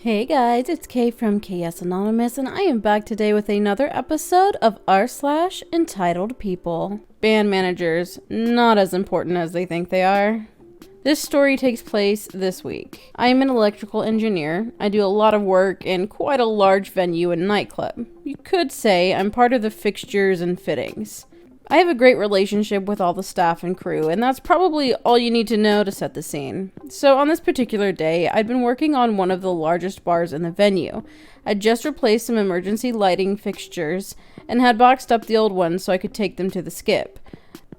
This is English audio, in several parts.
Hey guys, it's Kay from KS Anonymous, and I am back today with another episode of r/Entitled People. Band managers, not as important as they think they are. This story takes place this week. I am an electrical engineer. I do a lot of work in quite a large venue and nightclub. You could say I'm part of the fixtures and fittings. I have a great relationship with all the staff and crew, and that's probably all you need to know to set the scene. So on this particular day, I'd been working on one of the largest bars in the venue. I'd just replaced some emergency lighting fixtures and had boxed up the old ones so I could take them to the skip.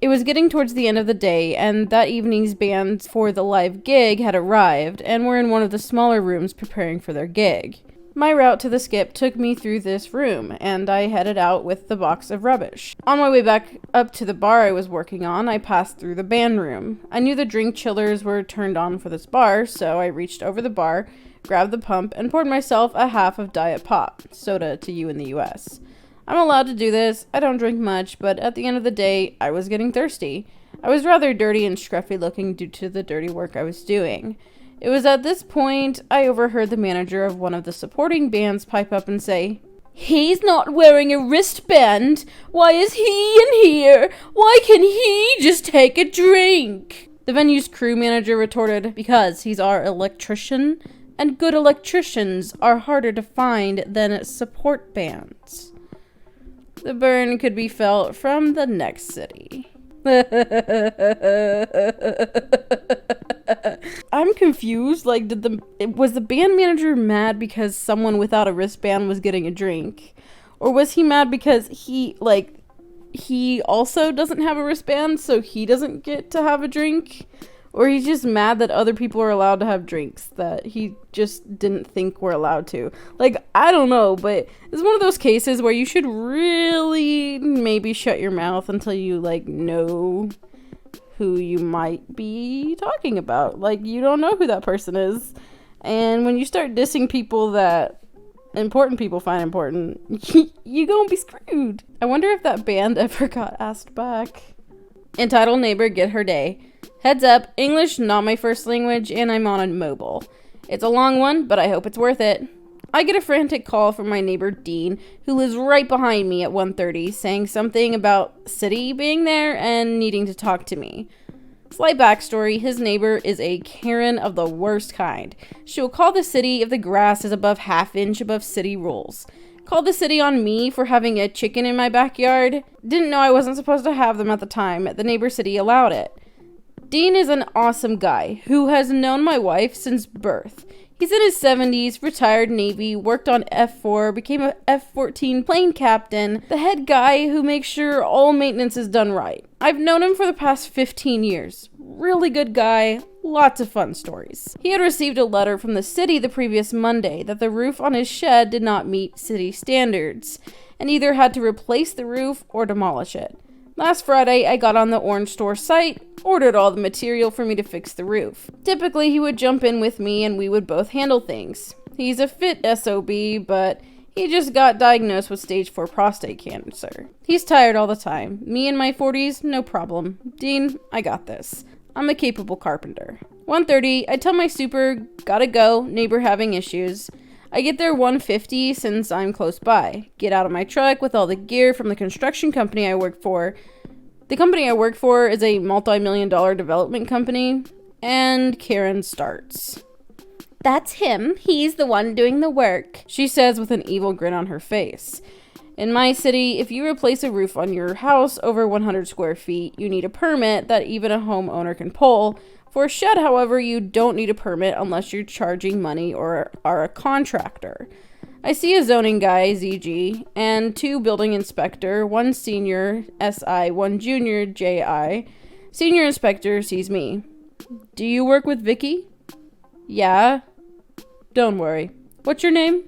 It was getting towards the end of the day, and that evening's bands for the live gig had arrived and were in one of the smaller rooms preparing for their gig. My route to the skip took me through this room, and I headed out with the box of rubbish. On my way back up to the bar I was working on, I passed through the band room. I knew the drink chillers were turned on for this bar, so I reached over the bar, grabbed the pump, and poured myself a half of Diet Pop, soda to you in the US. I'm allowed to do this. I don't drink much, but at the end of the day, I was getting thirsty. I was rather dirty and scruffy looking due to the dirty work I was doing. It was at this point I overheard the manager of one of the supporting bands pipe up and say, "He's not wearing a wristband. Why is he in here? Why can he just take a drink?" The venue's crew manager retorted, "Because he's our electrician, and good electricians are harder to find than support bands." The burn could be felt from the next city. I'm confused. Was the band manager mad because someone without a wristband was getting a drink? Or was he mad because he also doesn't have a wristband, so he doesn't get to have a drink? Or he's just mad that other people are allowed to have drinks that he just didn't think were allowed to. I don't know, but it's one of those cases where you should really maybe shut your mouth until you, know who you might be talking about. You don't know who that person is. And when you start dissing people that important people find important, you gonna be screwed. I wonder if that band ever got asked back. Entitled neighbor get her day. Heads up, English not my first language, and I'm on a mobile. It's a long one, but I hope it's worth it. I get a frantic call from my neighbor Dean, who lives right behind me at 1:30, saying something about City being there and needing to talk to me. Slight backstory, his neighbor is a Karen of the worst kind. She will call the city if the grass is above half-inch above city rules. Called the city on me for having a chicken in my backyard. Didn't know I wasn't supposed to have them at the time. The neighbor city allowed it. Dean is an awesome guy who has known my wife since birth. He's in his 70s, retired Navy, worked on F4, became a F-14 plane captain, the head guy who makes sure all maintenance is done right. I've known him for the past 15 years. Really good guy, lots of fun stories. He had received a letter from the city the previous Monday that the roof on his shed did not meet city standards, and either had to replace the roof or demolish it. Last Friday, I got on the Orange Store site, ordered all the material for me to fix the roof. Typically, he would jump in with me and we would both handle things. He's a fit SOB, but he just got diagnosed with stage 4 prostate cancer. He's tired all the time. Me in my 40s, no problem. Dean, I got this. I'm a capable carpenter. 1:30, I tell my super, gotta go, neighbor having issues. I get there 1:50 since I'm close by. Get out of my truck with all the gear from the construction company I work for. The company I work for is a multi-million-dollar development company, and Karen starts. "That's him. He's the one doing the work," she says with an evil grin on her face. In my city, if you replace a roof on your house over 100 square feet, you need a permit that even a homeowner can pull. For a shed, however, you don't need a permit unless you're charging money or are a contractor. I see a zoning guy, ZG, and 2 building inspector, 1 senior, SI, 1 junior, JI. Senior inspector sees me. "Do you work with Vicky?" "Yeah." "Don't worry. What's your name?"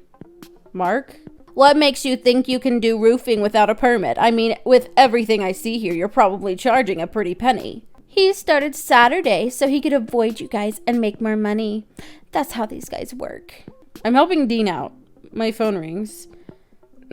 "Mark." "What makes you think you can do roofing without a permit? I mean, with everything I see here, you're probably charging a pretty penny." "He started Saturday so he could avoid you guys and make more money. That's how these guys work." I'm helping Dean out. My phone rings.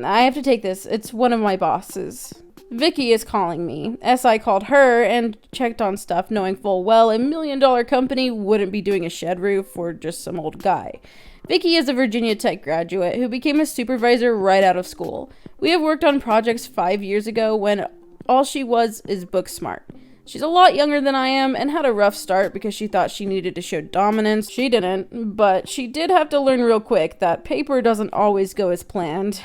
I have to take this. It's one of my bosses. Vicky is calling me. SI called her and checked on stuff, knowing full well $1 million company wouldn't be doing a shed roof for just some old guy. Vicky is a Virginia Tech graduate who became a supervisor right out of school. We have worked on projects 5 years ago when all she was is book smart. She's a lot younger than I am and had a rough start because she thought she needed to show dominance. She didn't, but she did have to learn real quick that paper doesn't always go as planned.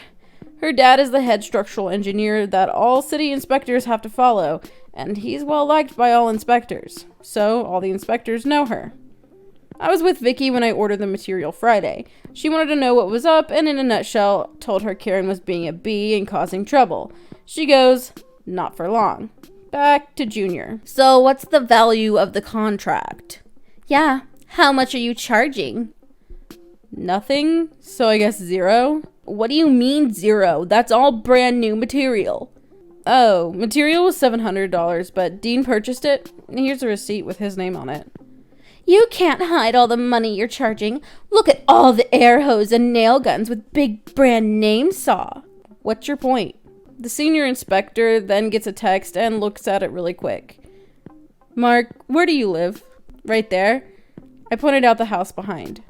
Her dad is the head structural engineer that all city inspectors have to follow, and he's well liked by all inspectors, so all the inspectors know her. I was with Vicky when I ordered the material Friday. She wanted to know what was up, and in a nutshell, told her Karen was being a bee and causing trouble. She goes, "Not for long." Back to Junior. "So what's the value of the contract?" "Yeah, how much are you charging?" "Nothing, so I guess zero." "What do you mean zero? That's all brand new material." "Oh, material was $700, but Dean purchased it. Here's a receipt with his name on it." "You can't hide all the money you're charging. Look at all the air hose and nail guns with big brand name saw." "What's your point?" The senior inspector then gets a text and looks at it really quick. "Mark, where do you live?" "Right there." I pointed out the house behind.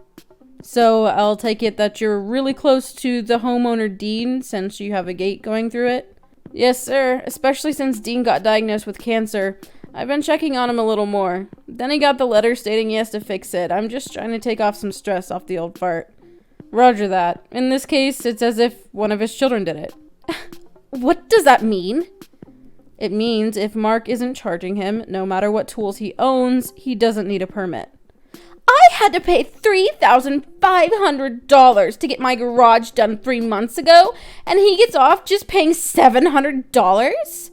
"So I'll take it that you're really close to the homeowner Dean since you have a gate going through it?" "Yes, sir, especially since Dean got diagnosed with cancer. I've been checking on him a little more. Then he got the letter stating he has to fix it. I'm just trying to take off some stress off the old fart." "Roger that. In this case, it's as if one of his children did it." "What does that mean?" "It means if Mark isn't charging him, no matter what tools he owns, he doesn't need a permit." "I had to pay $3,500 to get my garage done 3 months ago, and he gets off just paying $700?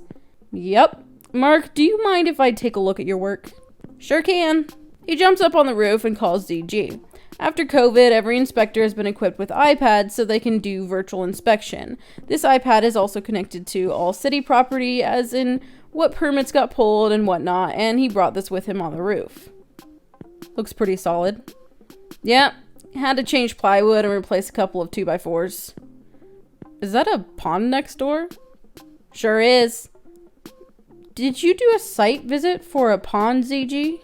"Yep. Mark, do you mind if I take a look at your work?" "Sure can." He jumps up on the roof and calls ZG. After COVID, every inspector has been equipped with iPads so they can do virtual inspection. This iPad is also connected to all city property, as in what permits got pulled and whatnot, and he brought this with him on the roof. Looks pretty solid. "Yeah, had to change plywood and replace a couple of 2x4s. "Is that a pond next door?" "Sure is." "Did you do a site visit for a pond, ZG?"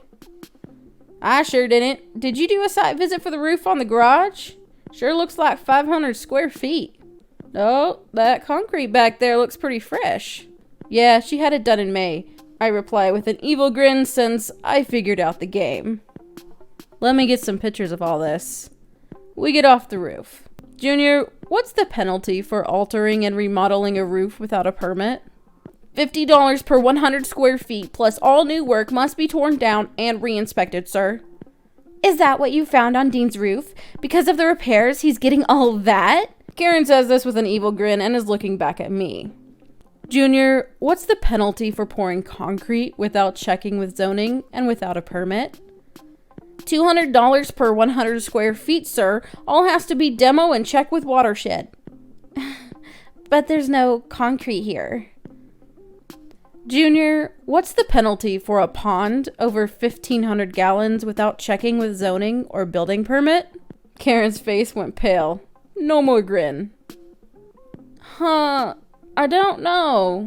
"I sure didn't. Did you do a site visit for the roof on the garage?" "Sure looks like 500 square feet. "Oh, that concrete back there looks pretty fresh." "Yeah, she had it done in May." I reply with an evil grin since I figured out the game. Let me get some pictures of all this. We get off the roof. "Junior, what's the penalty for altering and remodeling a roof without a permit?" $50 per 100 square feet, plus all new work must be torn down and re-inspected, sir." "Is that what you found on Dean's roof? Because of the repairs, he's getting all that?" Karen says this with an evil grin and is looking back at me. "Junior, what's the penalty for pouring concrete without checking with zoning and without a permit?" $200 per 100 square feet, sir. All has to be demo and check with watershed." "But there's no concrete here." "Junior, what's the penalty for a pond over 1,500 gallons without checking with zoning or building permit?" Karen's face went pale. No more grin. "I don't know."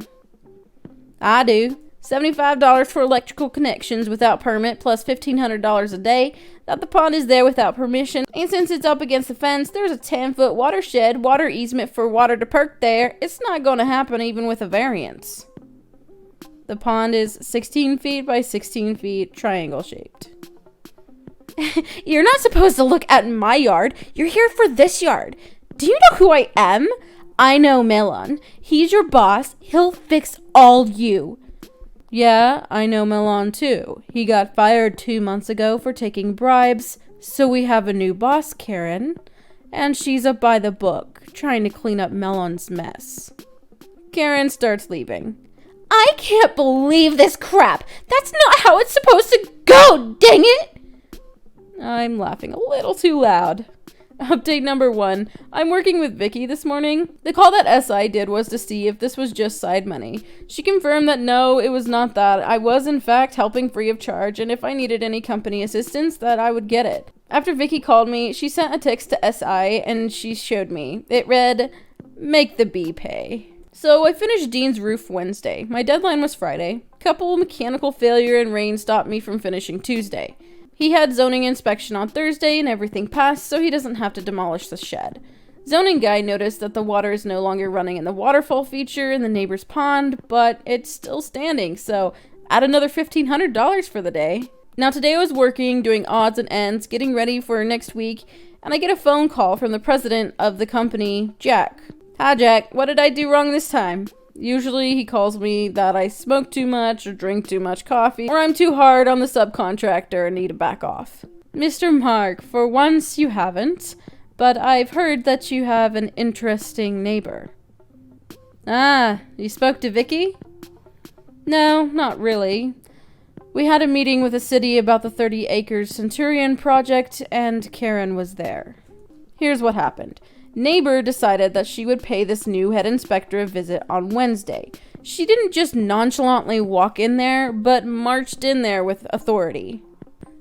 "I do. $75 for electrical connections without permit, plus $1,500 a day. That the pond is there without permission, and since it's up against the fence, there's a 10-foot watershed, water easement for water to perk there. It's not going to happen even with a variance." The pond is 16 feet by 16 feet, triangle shaped. "You're not supposed to look at my yard. You're here for this yard. Do you know who I am? I know Melon. He's your boss. He'll fix all you." "Yeah, I know Melon too. He got fired 2 months ago for taking bribes, so we have a new boss, Karen. And she's up by the book, trying to clean up Melon's mess." Karen starts leaving. "I can't believe this crap. That's not how it's supposed to go, dang it!" I'm laughing a little too loud. Update number 1. I'm working with Vicky this morning. The call that SI did was to see if this was just side money. She confirmed that no, it was not that. I was in fact helping free of charge, and if I needed any company assistance, that I would get it. After Vicky called me, she sent a text to SI and she showed me. It read, "Make the bee pay." So I finished Dean's roof Wednesday. My deadline was Friday. Couple mechanical failure and rain stopped me from finishing Tuesday. He had zoning inspection on Thursday and everything passed, so he doesn't have to demolish the shed. Zoning guy noticed that the water is no longer running in the waterfall feature in the neighbor's pond, but it's still standing, so add another $1,500 for the day. Now today I was working, doing odds and ends, getting ready for next week, and I get a phone call from the president of the company, Jack. Hi Jack, what did I do wrong this time? Usually he calls me that I smoke too much or drink too much coffee, or I'm too hard on the subcontractor and need to back off. Mr. Mark, for once you haven't, but I've heard that you have an interesting neighbor. Ah, you spoke to Vicky? No, not really. We had a meeting with the city about the 30 acres Centurion project, and Karen was there. Here's what happened. Neighbor decided that she would pay this new head inspector a visit on Wednesday. She didn't just nonchalantly walk in there, but marched in there with authority.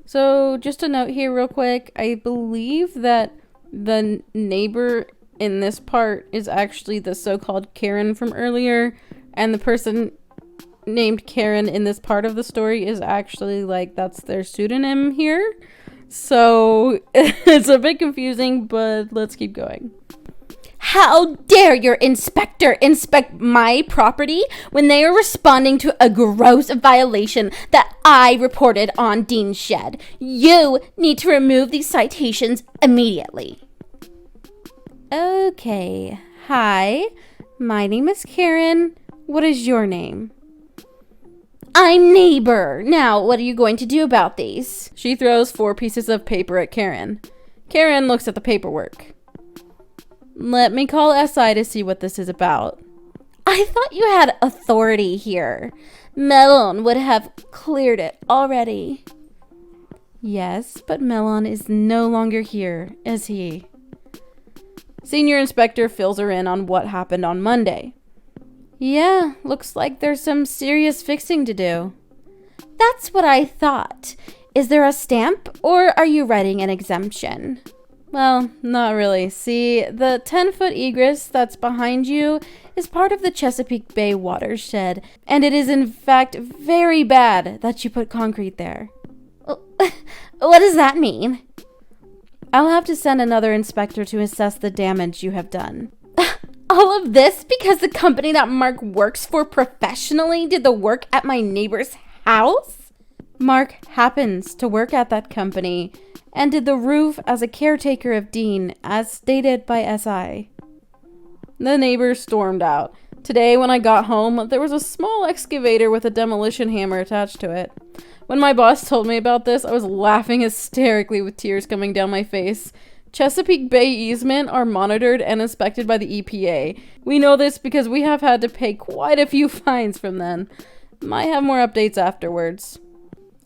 So, just a note here real quick. I believe that the neighbor in this part is actually the so-called Karen from earlier, and the person named Karen in this part of the story is actually, like, that's their pseudonym here. So, it's a bit confusing, but let's keep going. How dare your inspector inspect my property when they are responding to a gross violation that I reported on Dean's shed? You need to remove these citations immediately. Okay. Hi, my name is Karen. What is your name? I'm neighbor. Now, what are you going to do about these? She throws 4 pieces of paper at Karen. Karen looks at the paperwork. Let me call SI to see what this is about. I thought you had authority here. Melon would have cleared it already. Yes, but Melon is no longer here, is he? Senior inspector fills her in on what happened on Monday. Yeah, looks like there's some serious fixing to do. That's what I thought. Is there a stamp, or are you writing an exemption? Well, not really. See, the 10-foot egress that's behind you is part of the Chesapeake Bay watershed, and it is in fact very bad that you put concrete there. What does that mean? I'll have to send another inspector to assess the damage you have done. All of this because the company that Mark works for professionally did the work at my neighbor's house? Mark happens to work at that company and did the roof as a caretaker of Dean, as stated by SI. The neighbor stormed out. Today, when I got home, there was a small excavator with a demolition hammer attached to it. When my boss told me about this, I was laughing hysterically with tears coming down my face. Chesapeake Bay easement are monitored and inspected by the EPA. We know this because we have had to pay quite a few fines from them. Might have more updates afterwards.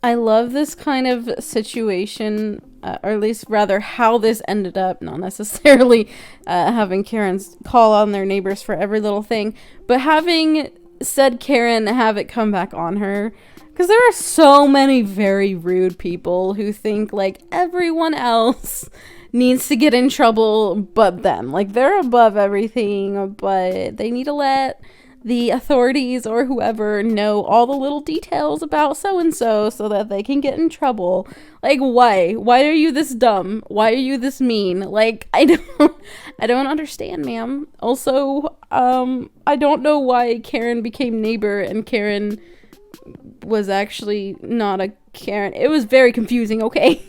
I love this kind of situation, or at least rather how this ended up, not necessarily having Karens call on their neighbors for every little thing, but having said Karen have it come back on her. Because there are so many very rude people who think like everyone else needs to get in trouble but them. Like they're above everything, but they need to let the authorities or whoever know all the little details about so-and-so so that they can get in trouble. Like, why? Why are you this dumb? Why are you this mean? Like, I don't understand, ma'am. Also, I don't know why Karen became neighbor and Karen was actually not a Karen. It was very confusing, okay?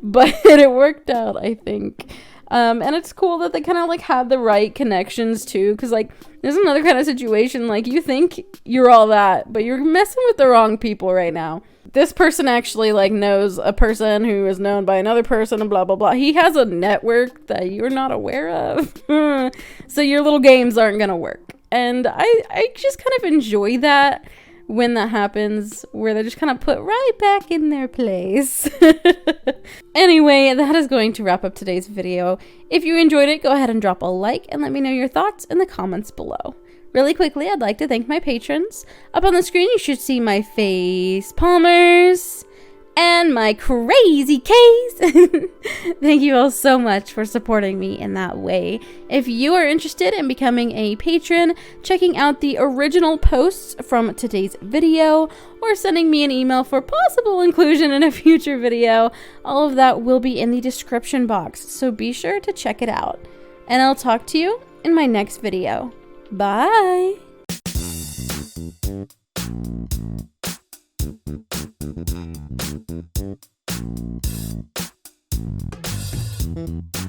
But it worked out, I think. And it's cool that they kind of like had the right connections too, because like there's another kind of situation like you think you're all that, but you're messing with the wrong people right now. This person actually like knows a person who is known by another person and blah blah blah. He has a network that you're not aware of. So your little games aren't gonna work. And I just kind of enjoy that when that happens, where they're just kind of put right back in their place. Anyway, that is going to wrap up today's video. If you enjoyed it, go ahead and drop a like and let me know your thoughts in the comments below. Really quickly, I'd like to thank my patrons. Up on the screen, you should see my FACEPALMERS, and my crazy case. Thank you all so much for supporting me in that way. If you are interested in becoming a patron, checking out the original posts from today's video, or sending me an email for possible inclusion in a future video, all of that will be in the description box, so be sure to check it out. And I'll talk to you in my next video. Bye! Thank you.